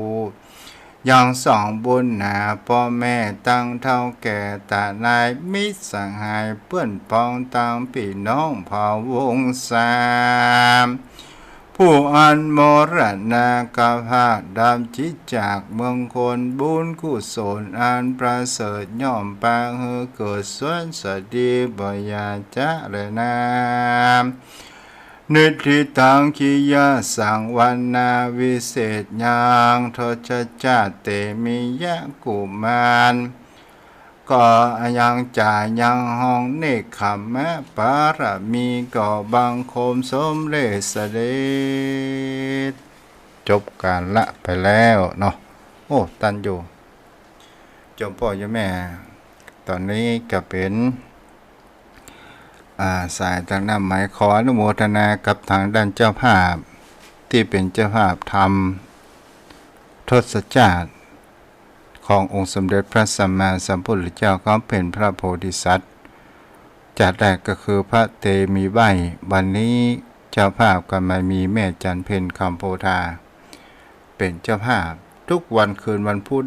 ยังสองบุญหนาพ่อแม่ตั้งเท่าแก่ตานายมิตรสังหายเพื่อนพ้องตั้งพี่น้องเผ่าวงสามผู้อันมรณากภาพดำจิตจากเมืองคนบุญกุศลอันประเสริฐย่อมปางเฮอเกิดสวนสดีบ่ยาจะเลยนานิทิตังคิยาสังวันนาวิเศษยังโทชจาเตมิยะกุมารก็ยังจ่ายยังห้องเนกขมแม้ปารมีก็บังคมสมเลสเดชจบการละไปแล้วเนาะโอ้ตันอยู่จมพ่อจมแม่ตอนนี้ก็เป็น สายทางน้ำหมายขออนุโมทนากับทางด้านเจ้าภาพที่เป็นเจ้าภาพทำทศจาตขององค์สมเด็จพระสัมมาสัมพุทธเจ้าเขาเป็นพระโพธิสัตว์จัดแรกก็คือพระเตมีใบวันนี้เจ้าภาพก็มามีแม่จันเพ็ญคำโพธาเป็นเจ้าภาพทุกวันคืนวันพุธ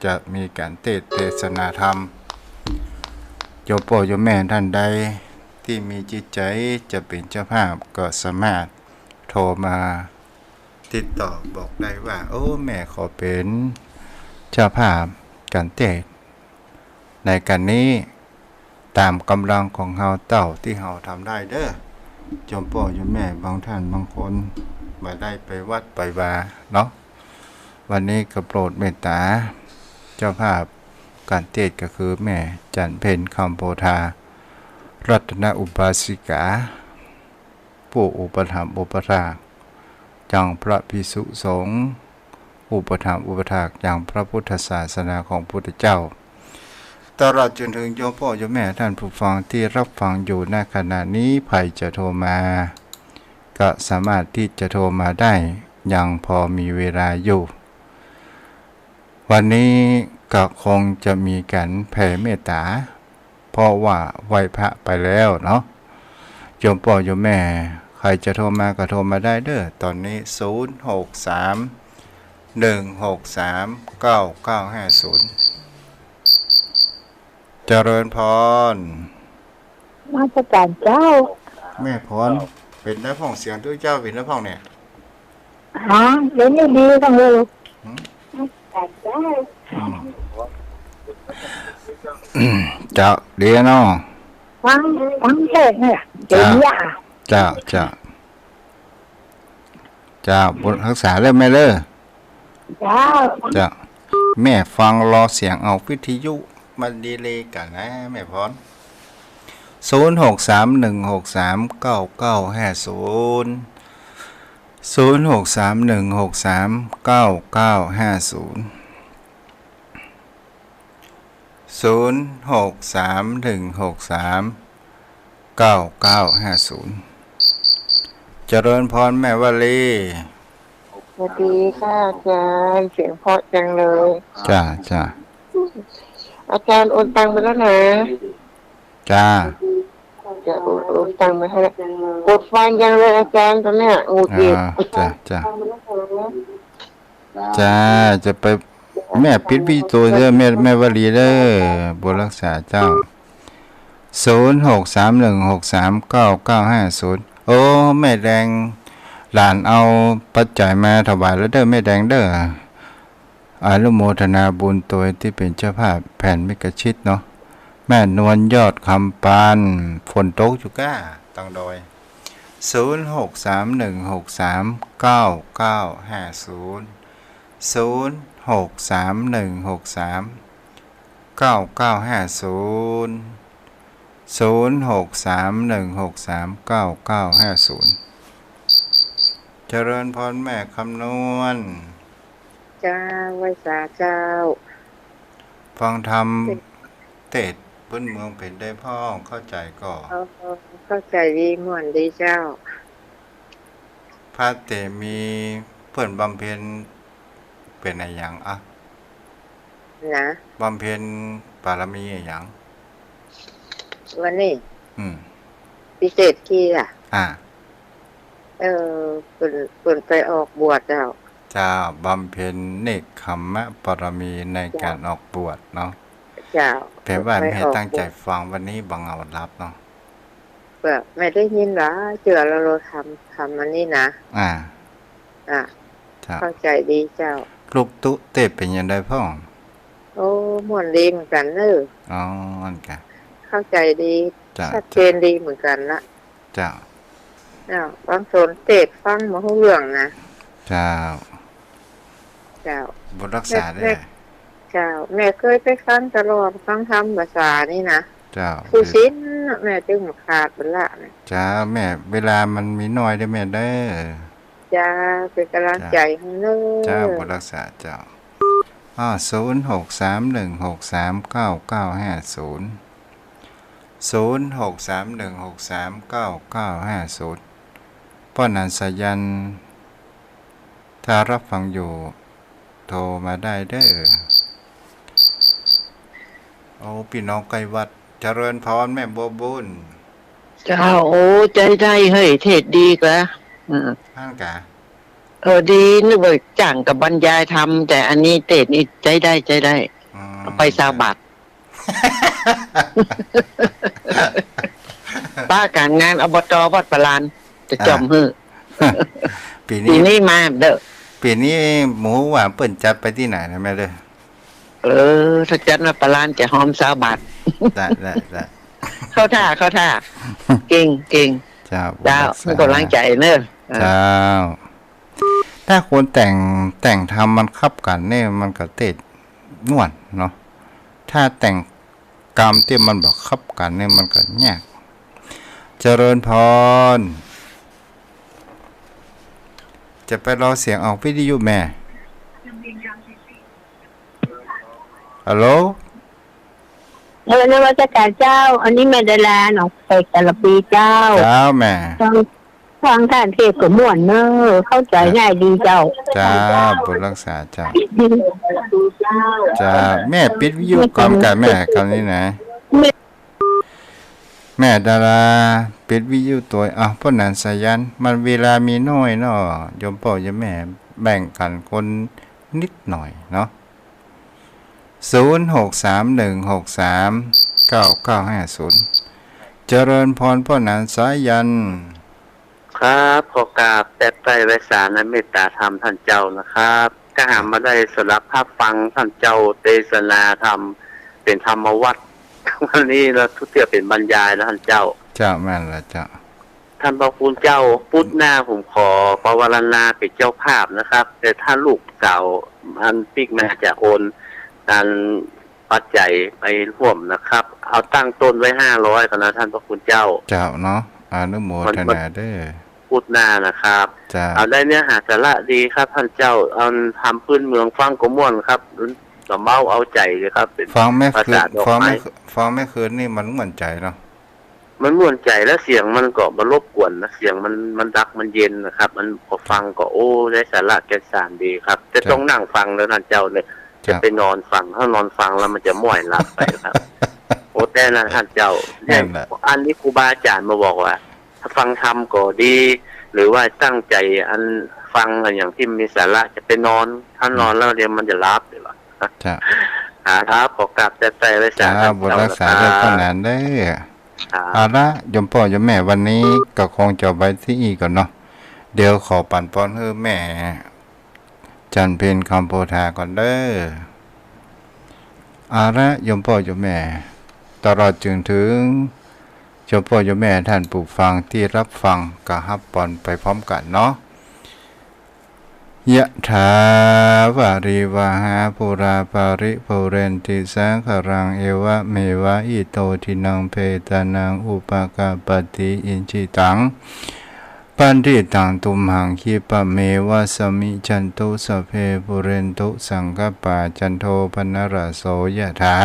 จะมีการเทศนาธรรมโยมพ่อโยมแม่ท่านใดที่มีจิตใจจะเป็นเจ้าภาพก็สามารถโทรมาติดต่อบอกได้ว่าโอ้แม่ขอเป็นเจ้าภาพการเทศในการนี้ตามกำลังของเฮาเต่าที่เฮาทำได้โยมพ่อโยมแม่บางท่านบางคนมาได้ไปวัดไปวาเนาะวันนี้ก็โปรดเมตตาเจ้าภาพการเทศก็คือแม่จันเพ็ญคำโพธารัตนอุบาสิกาผู้อุปถัมภ์อุปถากจังพระภิกษุสงฆ์อุปถัมภ์อุปถากอย่างพระพุทธศาสนาของพุทธเจ้าตลอดจนถึงโยมพ่อโยมแม่ท่านผู้ฟังที่รับฟังอยู่ณขณะนี้ใครจะโทรมาก็สามารถที่จะโทรมาได้ยังพอมีเวลาอยู่วันนี้ก็คงจะมีการแผ่เมตตาเพราะว่าไหว้พระไปแล้วเนาะโยมพ่อโยมแม่ใครจะโทรมาก็โทรมาได้ตอนนี้063 163 9950เจริญพรมาประการเจ้าแม่พรเป็นได้พ่องเสียงด้วยเจ้าเป็นได้พ่องเนี่ยเดี๋ยวนี้ดีทั้งเลยมาประการเจ้าเจ้าเดียเนาะฟังเทศเนี่ยเดี๋ยวยาเจ้าบทรักษาเริ่มแม่เลยเจ้าแม่ฟังรอเสียงเอาวิทยุมันดีเลยกันนะแม่พร0631639950 เจริญพรแม่วลีสวัสดีค่ะอาจารย์เสียงเพราะจังเลยจ้าอาจารย์โอนตังไปแล้วนะจะโอนตังไปให้กดฟังยังเลยอาจารย์ตอนเนี้ยงูกิดจ้าจะไปแม่ปิดวิโตแม่วลีบทรักษาเจ้า0631639950โอ้แม่แดงหลานเอาปัจจัยมาถวายแล้วแม่แดงอนุโมทนาบุญตัวที่เป็นเจ้าภาพแผ่นมิกชิตเนาะแม่นวลยอดคำปานฝนตกอยู่ก้าตังดอย0631639950เจริญพรแม่คำนวณจ้าไว้สาเจ้าฟังธรรมเทศพื้นเมืองเป็นได้พ่อเข้าใจก็เข้าใจดีม่วนดีเจ้าพระเตมีเพื่อนบำเพ็ญเป็นอะไรอย่างนะบำเพ็ญบารมีอย่างวันนี้พิเศษที่เปิ่นไปออกบวชเจ้าบำเพ็ญเนกขัมมะปรมีในการออกบวชเนาะเจ้าแปลว่าแม่ตั้งใจฟังวันนี้บังเอารับเนาะแบบไม่ได้ยินหรอเจอเราทำมันนี่นะเข้าใจดีเจ้าลูกตุ๊เต้เป็นยังไงพ่อโอ้ม่วนดีเหมือนกันอันกันเข้าใจดีชัดเจนดีเหมือนกันละเจ้าบางส่วนเทศฟังมาเรื่องนะเจ้าบทรักษาได้เจ้าแม่เคยไปฟังตลอดฟังธรรมภาษานี่นะเจ้าคือชิ้นแม่จึงขาดไปละนะจ้าแม่เวลามันมีน้อยได้แม่จ้าเป็นกำลังใจให้เนอะจ้าบทรักษาเจ้า0631639950 0631639950ป้อนันสยันถ้ารับฟังอยู่โทรมาได้เด้อโอ้พี่น้องไกลวัดเจริญพรแม่บัวบุญเจ้าโอ้ใจได้เฮ้ยเทศดีกะท่านกะดีนึกว่าจ้างกับบรรยายทำแต่อันนี้เทศนี่ใจได้เอาไปซาบัดป้าการงานอบต.วัดปลานจะจอมฮื้อปีนี้มาเด้อปีนี้หมูหวานเปิ่นจัดไปที่ไหนนะแม่เด้อถ้าจัดมาปลานจะหอมซาบัดได้เข้าท่าเก่งเจ้าไม่กำลังใจเนอะเจ้าถ้าคนแต่งทำมันคับกันเนี่ยมันก็เตะง่วนเนาะถ้าแต่งกรรมที่มันบอกคับกันเนี่ยมันก็ยากเจริญพรจะไปรอเสียงออกวิทยุแม่ฮัลโหลนวัตการเจ้าอันนี้แม่ดาราหนองไปแต่ละปีเจ้าแม่ฟังท่านเทศก็ม่วนเนอะเข้าใจง่ายดีเจ้าบุญรักษาเจ้าแม่ปิดวิทยุกรรมกับแม่คำนี้นะแม่ดาราปิดวิทยุตัวพ่อนันสายันมันเวลามีน้อยเนาะยมพ่อยมแม่แบ่งกันคนนิดหน่อยเนาะ0631639950เจริญพรพ่อนันสายันครับขอกราบแต่ไปไว้สารและเมตตาธรรมท่านเจ้านะครับก็หามาได้สลับภาพฟังท่านเจ้าเทศนาธรรมเป็นธรรมวัดวันนี้เราทุกเที่ยวเป็นบรรยายแล้วท่านเจ้าแม่นละเจ้าท่านพระคุณเจ้าพุทธหน้าผมขอปวารณาเป็นเจ้าภาพนะครับแต่ถ้าลูกเก่าอันปิกแม่จะโอนการปัจจัยไปร่วมนะครับเอาตั้งต้นไว้500กันนะท่านพระคุณเจ้าเนาะอนุโมทนาเด้อพูดหน้านะครับเอาได้เนื้อหาสาระดีครับท่านเจ้าเอาทำพื้นเมืองฟังกม่วนครับต่อเมาเอาใจเลยครับเป็นฟังไม่คืนนี่มันม่วนใจเนาะมันม่วนใจแล้วเสียงมันก็มารบกวนนะเสียงมันดักมันเย็นนะครับมันพอฟังก็โอ้ได้สาระแก่นสารดีครับจะต้องนั่งฟังแล้วท่านเจ้าเนี่ยจะไปนอนฟังถ้านอนฟังแล้วมันจะม่วยหลับไปครับโอ้แต่นะท่านเจ้าเนี่ยอันนี้ครูบาอาจารย์มาบอกว่าถ้าฟังธรรมก็ดี หรือว่าตั้งใจอันฟังอย่างที่มีสาระจะไปนอนถ้านอนแล้วเดี๋ยวมันจะรับเลยหรอครับขอกราบแต่ไว้สาธุบุญรักษาได้ขนาดได้เอาละยมพ่อยมแม่วันนี้ก็คงจะไปที่อีกก่อนเนาะเดี๋ยวขอปั่นป้อนให้แม่จันเพ็ญคำโพธาก่อนเด้อเอาละยมพ่อยมแม่ตลอดจึงถึงยมพ่อยมแม่ท่านผู้ฟังที่รับฟังก็ฮับปอนไปพร้อมกันเนาะยะถาวาริวหาปุราปาริปุเรนติสังขรังเอวะเมวะอิโตทินังเพตานังอุปกาปติอินจิตังปันติตังตุมหังคิปะเมวะสมิจันตุสเพปุเรนตุสังกปาจันโทปนรโสยะถา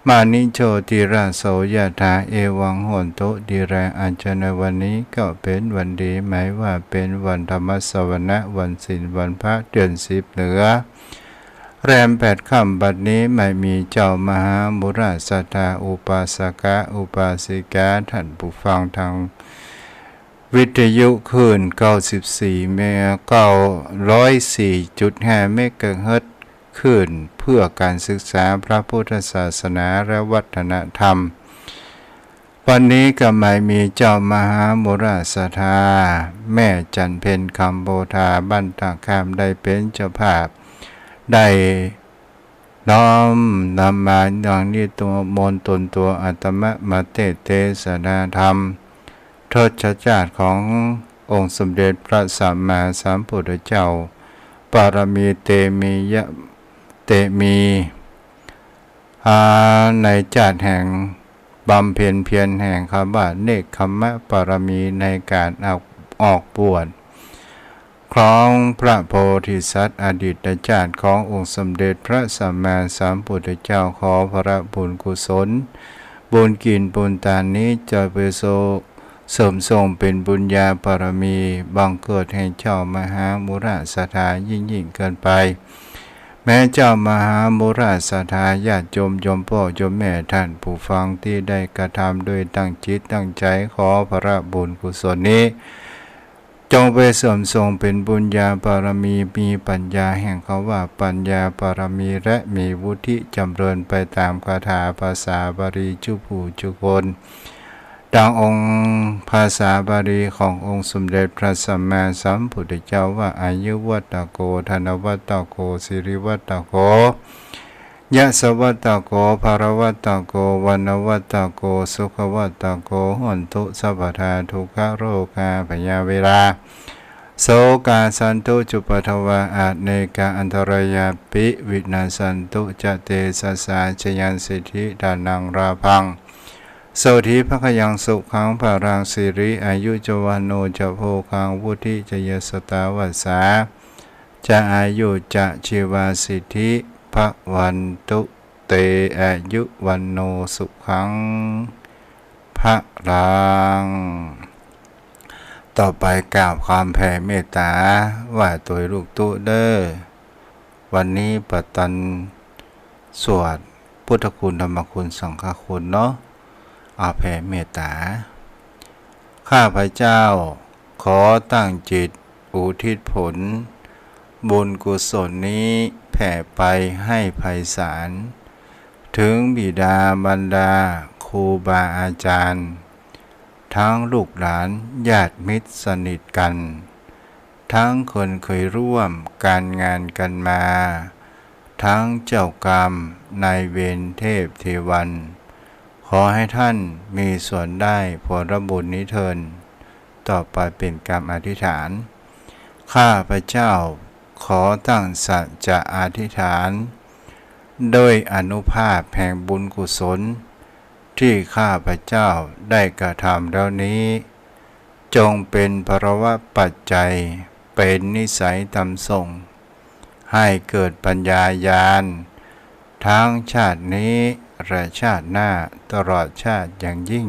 มานิโชติระโสยถาเอวังโหนตุดีแรอัญชนวันนี้ก็เป็นวันดีหมายว่าเป็นวันธรรมสวนะวันศีลวันพระเดือน10เหนือแรม8 ค่ำบัดนี้ไม่มีเจ้ามหามุราสธาอุปาสกะอุปาสิกาท่านผู้ฟังทางวิทยุคลื่น94 เมกะ 904.5 เมกะเฮิรตซ์ขึ้นเพื่อการศึกษาพระพุทธศาสนาและวัฒนธรรมวันนี้ก็ไม่มีเจ้ามหามุราสธาแม่จันเพ็ญคำโพธาบ้านตาคามได้เป็นเจ้าภาพได้น้อมนำมาอย่างนี้ตัวมนตนตัวอาตมะมาเทศนาธรรมทศชาติขององค์สมเด็จพระสัมมาสัมพุทธเจ้าปารมีเตมีในชาติแห่งบำเพ็ญเพียรแห่งคำว่าเนกขัมมะปารมีในการออกบวชครองพระโพธิสัตว์อดีตชาติขององค์สมเด็จพระสัมมาสัมพุทธเจ้าขอพระบุญกุศล บุญกินบุญทานนี้จะไปเสริมส่งเป็นบุญญาบารมีบังเกิดให้เจ้ามหามุราศรัทธายิ่งเกินไปแม้เจ้ามหามุราศรัทธาญาติโยมพ่อโยมแม่ท่านผู้ฟังที่ได้กระทำโดยตั้งจิตตั้งใจขอพระบุญกุศลนี้จงไปเสริมส่งเป็นบุญญาบารมีมีปัญญาแห่งคำว่าปัญญาบารมีและมีวุฒิจำเริญไปตามคาถาภาษาบาลีจุผู้จุคนดังองค์ภาษาบาลีขององค์สมเด็จพระสัมมาสัมพุทธเจ้าว่าอายุวัตโกธนวัตโกสิริวัตโกยะสวัตโกภารวัตโกวันวัตโกสุขวัตโกหันตุสัพพทาทุกขโรคาพยาเวลาโสกาสันตุจุปทวาอาเนกาอันตรายาปิวินาสันตุจเตสสาชยันสิทธิดานังราพังโสธิภคยังสุขังภารังสิริอายุจวันโนจะโภคังวุธิจยสตาวัสสาจะอายุจะชีวาสิทธิภวันตุเตอายุวันโนสุขังภะรังต่อไปกล่าวความแผ่เมตตาว่าตัวลูกตุเด้อวันนี้ปตันสวดพุทธคุณธรรมคุณสังฆคุณเนาะอาแผ่เมตตาข้าพเจ้าขอตั้งจิตอุทิศผลบุญกุศลนี้แผ่ไปให้ไพศาลถึงบิดาบรรดาครูบาอาจารย์ทั้งลูกหลานญาติมิตรสนิทกันทั้งคนเคยร่วมการงานกันมาทั้งเจ้ากรรมนายเวรเทพเทวันขอให้ท่านมีส่วนได้ผลบุญนี้เถิดต่อไปเป็นกรรมอธิษฐานข้าพเจ้าขอตั้งสัจจะอธิษฐานโดยอนุภาพแห่งบุญกุศลที่ข้าพเจ้าได้กระทำแล้วนี้จงเป็นภรปัจจัยเป็นนิสัยตำส่งให้เกิดปัญญาญาณทั้งชาตินี้และชาติหน้าตลอดชาติอย่างยิ่ง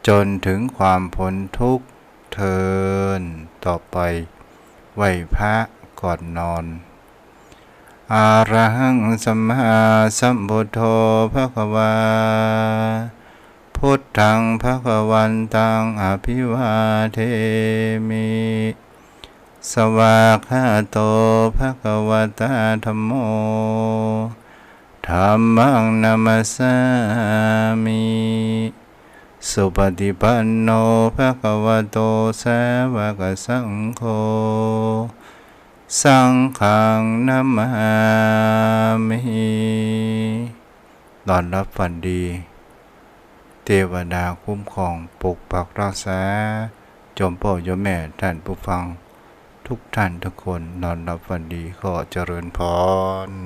จนถึงความพ้นทุกข์เทินต่อไปไหว้พระก่อนนอนอะระหังสัมมาสัมพุทโธภควาพุทธังภควันตังอภิวาเทมิสวากขาโตภควตาธัมโมธัมมังนัมสสามิสุปฏิปันโนภควโตสาวกสังโฆสังฆังนัมมามินอนรับฝันดีเทวดาคุ้มครองปกปักรักษาจอมพ่อโยมแม่ท่านผู้ฟังทุกท่านทุกคนนอนรับฝันดีขอเจริญพร